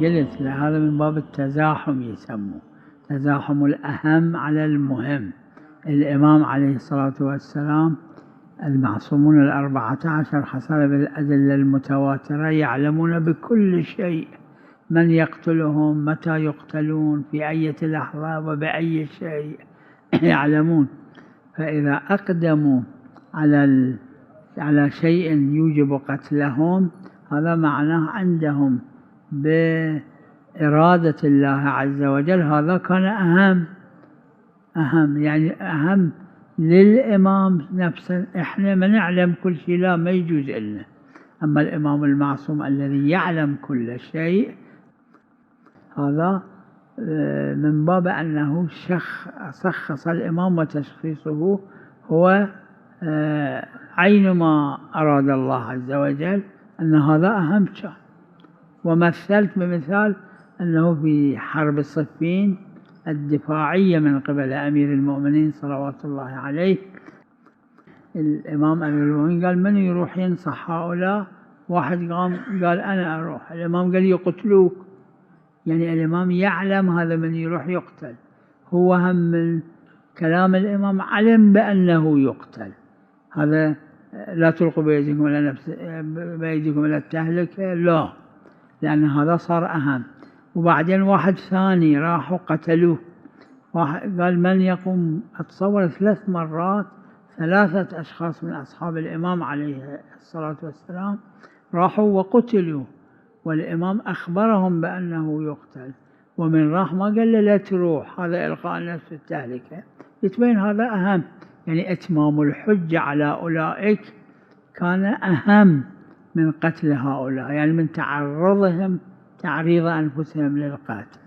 قلت هذا من باب التزاحم، يسموه تزاحم الأهم على المهم. الإمام عليه الصلاة والسلام المعصومون 14 حسب الأدلة المتواترة يعلمون بكل شيء، من يقتلهم، متى يقتلون، في أي لحظة وبأي شيء يعلمون. فإذا أقدموا على شيء يوجب قتلهم، هذا معناه عندهم بإرادة الله عز وجل هذا كان أهم، يعني أهم للإمام نفسه. إحنا ما نعلم كل شيء، لا، ما يجوز لنا. أما الإمام المعصوم الذي يعلم كل شيء، هذا من باب أنه شخص الإمام، وتشخيصه هو عين ما أراد الله عز وجل أن هذا أهم كان. ومثلت بمثال أنه في حرب صفين الدفاعية من قبل أمير المؤمنين صلوات الله عليه، الإمام أمير المؤمنين قال من يروح ينصح هؤلاء؟ واحد قام قال أنا أروح. الإمام قال يقتلوك، يعني الإمام يعلم هذا من يروح يقتل. هو هم من كلام الإمام علم بأنه يقتل. هذا لا تلقوا بأيديكم إلى التهلكة، لا، لأن هذا صار أهم. وبعدين واحد ثاني راحوا قتلوه، قال من يقوم؟ أتصور 3 مرات 3 أشخاص من أصحاب الإمام عليه الصلاة والسلام راحوا وقتلوا، والإمام أخبرهم بأنه يقتل. ومن راح ما قال له لا تروح، هذا إلقاء النفس في التهلكة. يتبين هذا أهم، يعني إتمام الحجة على أولئك كان أهم من قتل هؤلاء، يعني من تعريض أنفسهم للقتل.